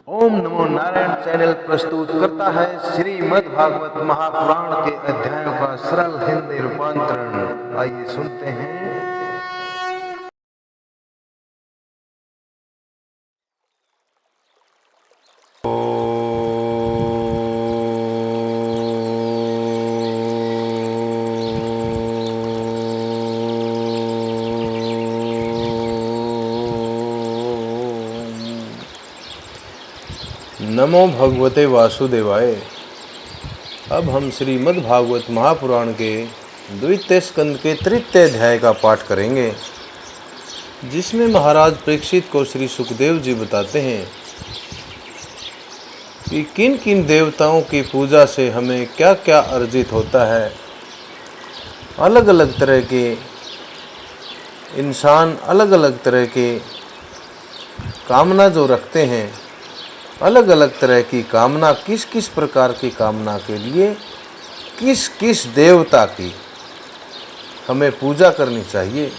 ओम नमो Narayan channel प्रस्तुत करता है श्रीमद् भागवत महापुराण के अध्यायों का सरल हिंदी रूपांतरण। आइए सुनते हैं। नमो भगवते वासुदेवाय। अब हम श्रीमद् भागवत महापुराण के द्वितीय स्कंद के तृतीय अध्याय का पाठ करेंगे, जिसमें महाराज परीक्षित को श्री सुखदेव जी बताते हैं कि किन किन देवताओं की पूजा से हमें क्या क्या अर्जित होता है। अलग अलग तरह के इंसान अलग अलग तरह के कामना जो रखते हैं, अलग अलग तरह की कामना किस किस प्रकार की कामना के लिए किस किस देवता की हमें पूजा करनी चाहिए,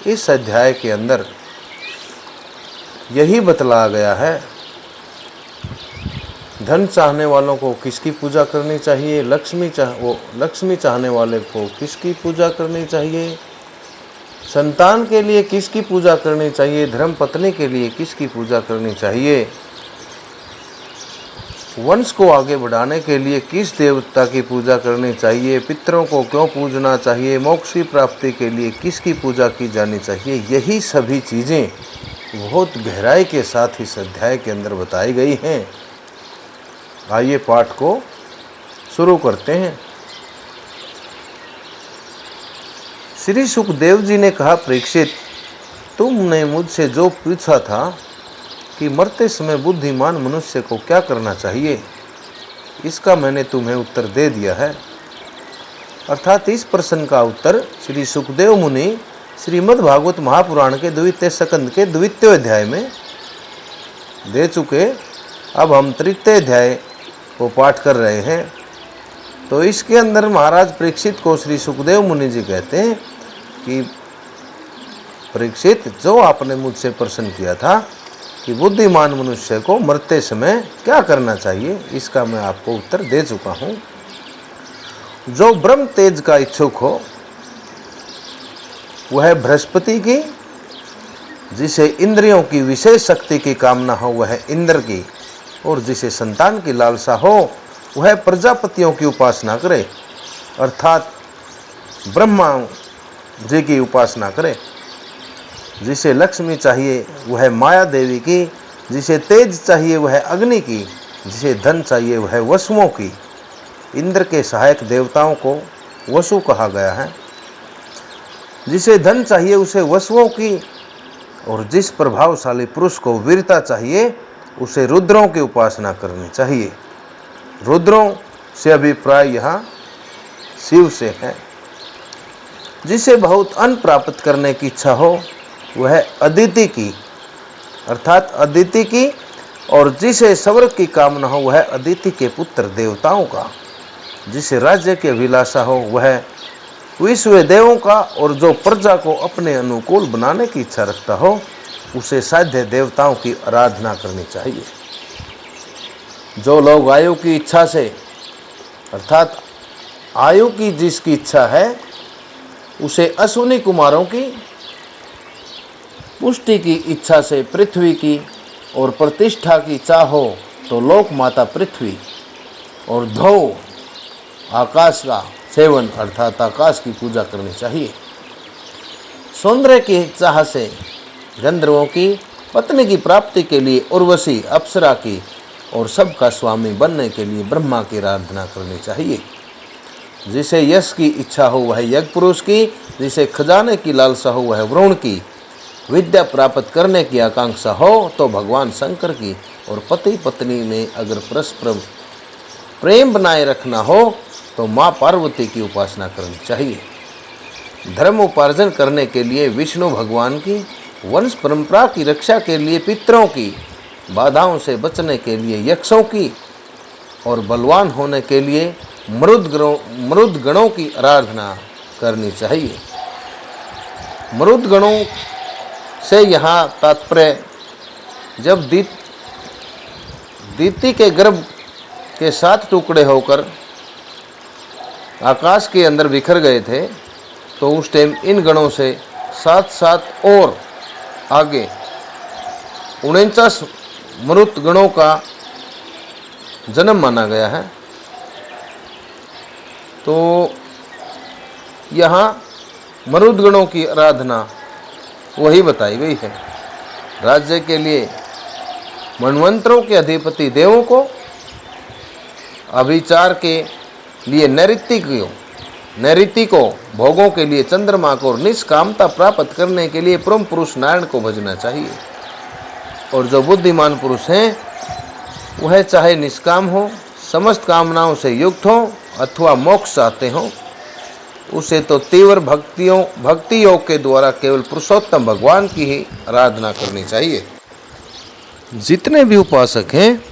इस अध्याय के अंदर यही बतलाया गया है। धन चाहने वालों को किसकी पूजा करनी चाहिए, लक्ष्मी चाहने वाले को किसकी पूजा करनी चाहिए, संतान के लिए किसकी पूजा करनी चाहिए, धर्म पत्नी के लिए किसकी पूजा करनी चाहिए, वंश को आगे बढ़ाने के लिए किस देवता की पूजा करनी चाहिए, पितरों को क्यों पूजना चाहिए, मोक्ष की प्राप्ति के लिए किसकी पूजा की जानी चाहिए, यही सभी चीज़ें बहुत गहराई के साथ इस अध्याय के अंदर बताई गई हैं। आइए पाठ को शुरू करते हैं। श्री सुखदेव जी ने कहा, परीक्षित, तुमने मुझसे जो पूछा था कि मरते समय बुद्धिमान मनुष्य को क्या करना चाहिए, इसका मैंने तुम्हें उत्तर दे दिया है। अर्थात इस प्रश्न का उत्तर श्री सुखदेव मुनि श्रीमद् भागवत महापुराण के द्वितीय स्कंद के द्वितीय अध्याय में दे चुके। अब हम तृतीय अध्याय को पाठ कर रहे हैं। तो इसके अंदर महाराज परीक्षित को श्री सुखदेव मुनि जी कहते हैं कि परीक्षित, जो आपने मुझसे प्रश्न किया था कि बुद्धिमान मनुष्य को मरते समय क्या करना चाहिए, इसका मैं आपको उत्तर दे चुका हूँ। जो ब्रह्म तेज का इच्छुक हो वह बृहस्पति की, जिसे इंद्रियों की विशेष शक्ति की कामना हो वह इंद्र की, और जिसे संतान की लालसा हो वह प्रजापतियों की उपासना करे, अर्थात ब्रह्मा जी की उपासना करे। जिसे लक्ष्मी चाहिए वह माया देवी की, जिसे तेज चाहिए वह अग्नि की, जिसे धन चाहिए वह वसुओं की। इंद्र के सहायक देवताओं को वसु कहा गया है। जिसे धन चाहिए उसे वसुओं की, और जिस प्रभावशाली पुरुष को वीरता चाहिए उसे रुद्रों की उपासना करनी चाहिए। रुद्रों से अभिप्राय यहाँ शिव से है। जिसे बहुत अन्न प्राप्त करने की इच्छा हो वह अदिति की, अर्थात अदिति की, और जिसे स्वर्ग की कामना हो वह अदिति के पुत्र देवताओं का। जिसे राज्य की अभिलाषा हो वह विश्व देवों का, और जो प्रजा को अपने अनुकूल बनाने की इच्छा रखता हो उसे साध्य देवताओं की आराधना करनी चाहिए। जो लोग आयु की इच्छा से, अर्थात आयु की जिसकी इच्छा है उसे अश्विनी कुमारों की, पुष्टि की इच्छा से पृथ्वी की, और प्रतिष्ठा की चाह हो तो लोक माता पृथ्वी, और धो आकाश का सेवन, अर्थात आकाश की पूजा करनी चाहिए। सौंदर्य की चाह से गंधर्वों की, पत्नी की प्राप्ति के लिए उर्वशी अप्सरा की, और सबका स्वामी बनने के लिए ब्रह्मा की आराधना करनी चाहिए। जिसे यश की इच्छा हो वह यज्ञ पुरुष की, जिसे खजाने की लालसा हो वह वरुण की, विद्या प्राप्त करने की आकांक्षा हो तो भगवान शंकर की, और पति पत्नी में अगर परस्पर प्रेम बनाए रखना हो तो माँ पार्वती की उपासना करनी चाहिए। धर्म उपार्जन करने के लिए विष्णु भगवान की, वंश परंपरा की रक्षा के लिए पितरों की, बाधाओं से बचने के लिए यक्षों की, और बलवान होने के लिए मरुद गणों की आराधना करनी चाहिए। मरुद गणों से यहाँ तात्पर्य जब दीप्ति के गर्भ के 7 टुकड़े होकर आकाश के अंदर बिखर गए थे, तो उस टाइम इन गणों से 7 और आगे 49 मरुत गणों का जन्म माना गया है। तो यहाँ मरुत गणों की आराधना वही बताई गई है। राज्य के लिए मनवंतरों के अधिपति देवों को, अभिचार के लिए नैऋति को, भोगों के लिए चंद्रमा को, और निष्कामता प्राप्त करने के लिए परम पुरुष नारायण को भजना चाहिए। और जो बुद्धिमान पुरुष हैं वह चाहे निष्काम हो, समस्त कामनाओं से युक्त हो अथवा मोक्ष चाहते हो, उसे तो तीव्र भक्ति योग के द्वारा केवल पुरुषोत्तम भगवान की ही आराधना करनी चाहिए। जितने भी उपासक हैं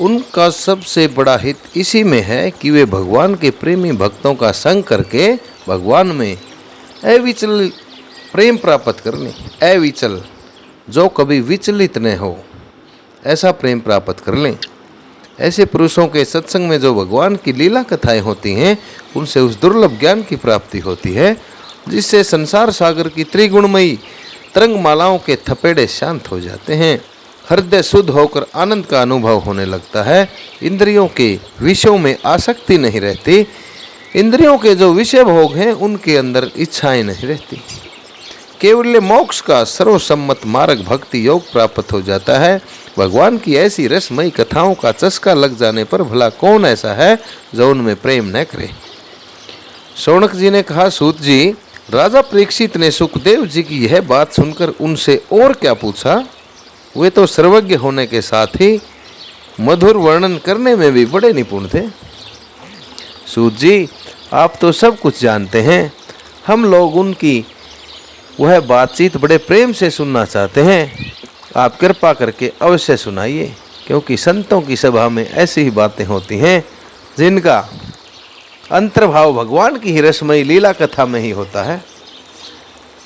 उनका सबसे बड़ा हित इसी में है कि वे भगवान के प्रेमी भक्तों का संग करके भगवान में अविचल प्रेम प्राप्त करने, अविचल जो कभी विचलित न हो, ऐसा प्रेम प्राप्त कर लें। ऐसे पुरुषों के सत्संग में जो भगवान की लीला कथाएं होती हैं, उनसे उस दुर्लभ ज्ञान की प्राप्ति होती है जिससे संसार सागर की त्रिगुणमयी तरंगमालाओं के थपेड़े शांत हो जाते हैं। हृदय शुद्ध होकर आनंद का अनुभव होने लगता है। इंद्रियों के विषयों में आसक्ति नहीं रहती। इंद्रियों के जो विषय भोग हैं उनके अंदर इच्छाएं नहीं रहती। केवल मोक्ष का सर्वसम्मत मार्ग भक्ति योग प्राप्त हो जाता है। भगवान की ऐसी रसमयी कथाओं का चस्का लग जाने पर भला कौन ऐसा है जो उनमें प्रेम न करे। शौनक जी ने कहा, सूत जी, राजा परीक्षित ने सुखदेव जी की यह बात सुनकर उनसे और क्या पूछा। वे तो सर्वज्ञ होने के साथ ही मधुर वर्णन करने में भी बड़े निपुण थे। सूत जी, आप तो सब कुछ जानते हैं। हम लोग उनकी वह बातचीत बड़े प्रेम से सुनना चाहते हैं। आप कृपा करके अवश्य सुनाइए, क्योंकि संतों की सभा में ऐसी ही बातें होती हैं जिनका अंतर्भाव भगवान की ही रसमयी लीला कथा में ही होता है।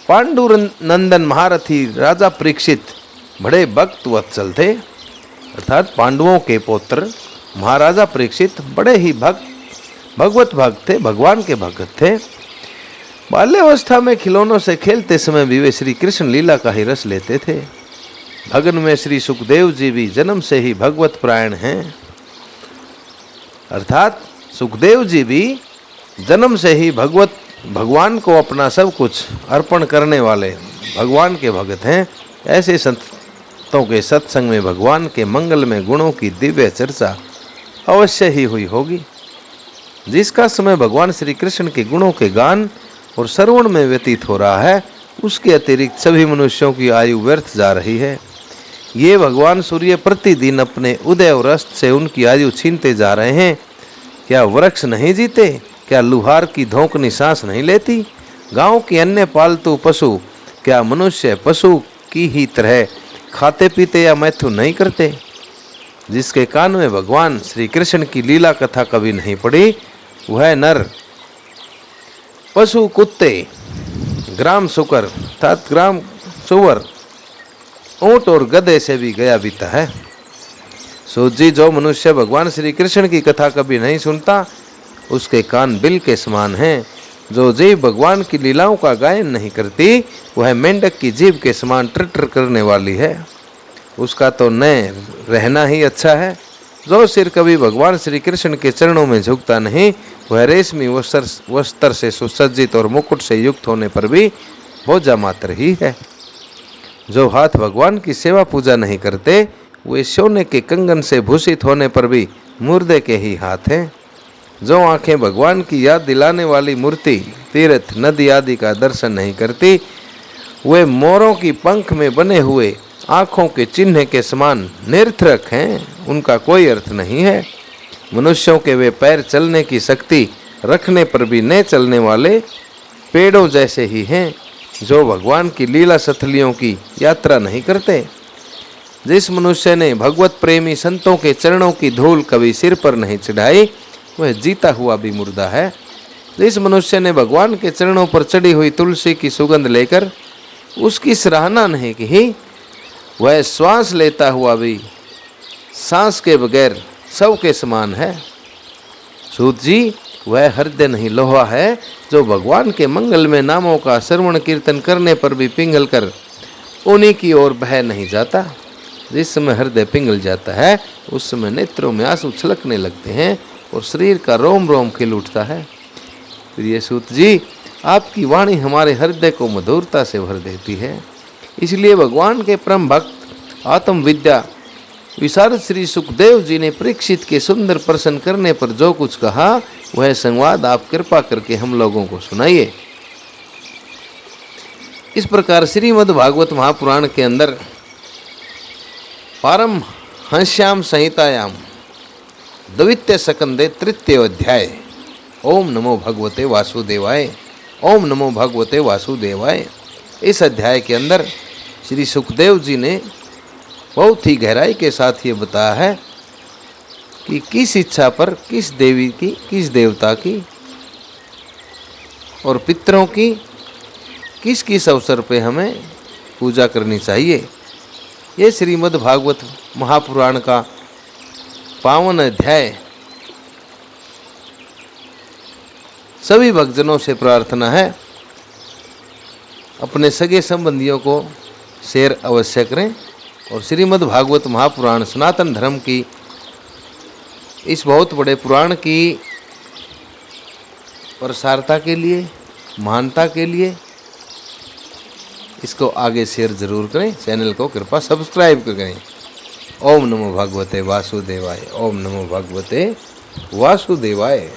पांडुनंदन महारथी राजा परीक्षित बड़े भक्त वत्सल थे, अर्थात पांडवों के पुत्र महाराजा परीक्षित बड़े ही भगवत भक्त थे, भगवान के भक्त थे। बाल्यावस्था में खिलौनों से खेलते समय भी वे श्री कृष्ण लीला का ही रस लेते थे। भगन में श्री सुखदेव जी भी जन्म से ही भगवत प्रायण हैं, अर्थात सुखदेव जी भी जन्म से ही भगवान को अपना सब कुछ अर्पण करने वाले भगवान के भक्त हैं। ऐसे संतों के सत्संग में भगवान के मंगलमय गुणों की दिव्य चर्चा अवश्य ही हुई होगी। जिसका समय भगवान श्री कृष्ण के गुणों के गान और श्रवण में व्यतीत हो रहा है, उसके अतिरिक्त सभी मनुष्यों की आयु व्यर्थ जा रही है। ये भगवान सूर्य प्रतिदिन अपने उदय और अस्त से उनकी आयु छीनते जा रहे हैं। क्या वृक्ष नहीं जीते? क्या लुहार की धोंकनी सांस नहीं लेती? गांव के अन्य पालतू पशु क्या मनुष्य पशु की ही तरह खाते पीते या मैथुन नहीं करते? जिसके कान में भगवान श्री कृष्ण की लीला कथा कभी नहीं पड़ी, वह नर पशु, कुत्ते, ग्राम शुकर अर्थात ग्राम सुअर, ऊंट और गधे से भी गया बीता है। सूत जी, जो मनुष्य भगवान श्री कृष्ण की कथा कभी नहीं सुनता, उसके कान बिल के समान हैं। जो जीव भगवान की लीलाओं का गायन नहीं करती, वह मेंढक की जीभ के समान ट्रटर करने वाली है। उसका तो न रहना ही अच्छा है। जो सिर कभी भगवान श्री कृष्ण के चरणों में झुकता नहीं, वह रेशमी वस्त्र से सुसज्जित और मुकुट से युक्त होने पर भी बोझा मात्र ही है। जो हाथ भगवान की सेवा पूजा नहीं करते, वे सोने के कंगन से भूषित होने पर भी मुर्दे के ही हाथ हैं। जो आंखें भगवान की याद दिलाने वाली मूर्ति, तीर्थ, नदी आदि का दर्शन नहीं करती, वे मोरों की पंख में बने हुए आँखों के चिन्ह के समान निरर्थक हैं। उनका कोई अर्थ नहीं है। मनुष्यों के वे पैर चलने की शक्ति रखने पर भी न चलने वाले पेड़ों जैसे ही हैं, जो भगवान की लीला सथलियों की यात्रा नहीं करते। जिस मनुष्य ने भगवत प्रेमी संतों के चरणों की धूल कभी सिर पर नहीं चढ़ाई, वह जीता हुआ भी मुर्दा है। जिस मनुष्य ने भगवान के चरणों पर चढ़ी हुई तुलसी की सुगंध लेकर उसकी सराहना नहीं की, वह श्वास लेता हुआ भी सांस के बगैर सब के समान है। सूत जी, वह हृदय नहीं लोहा है जो भगवान के मंगल में नामों का श्रवण कीर्तन करने पर भी पिघल कर उन्हीं की ओर बह नहीं जाता। जिस समय हृदय पिघल जाता है उस समय नेत्रों में आंसू छलकने लगते हैं और शरीर का रोम रोम खिल उठता है। प्रिय सूत जी, आपकी वाणी हमारे हृदय को मधुरता से भर देती है। इसलिए भगवान के परम भक्त आत्मविद्या विशारद श्री सुखदेव जी ने परीक्षित के सुंदर प्रश्न करने पर जो कुछ कहा वह संवाद आप कृपा करके हम लोगों को सुनाइए। इस प्रकार श्रीमद् भागवत महापुराण के अंदर पारम हंस्याम संहितायाम द्वितीय सकंदे तृतीय अध्याय ओम नमो भगवते वासुदेवाय, ओम नमो भगवते वासुदेवाय। इस अध्याय के अंदर श्री सुखदेव जी ने बहुत ही गहराई के साथ ये बताया है कि किस इच्छा पर किस देवी की, किस देवता की और पितरों की किस किस अवसर पे हमें पूजा करनी चाहिए। ये श्रीमद् भागवत महापुराण का पावन अध्याय सभी भक्तजनों से प्रार्थना है अपने सगे संबंधियों को शेयर अवश्य करें और श्रीमद् भागवत महापुराण सनातन धर्म की इस बहुत बड़े पुराण की प्रसारता के लिए, महानता के लिए इसको आगे शेयर जरूर करें। चैनल को कृपया सब्सक्राइब करें। ओम नमो भगवते वासुदेवाय, ओम नमो भगवते वासुदेवाय।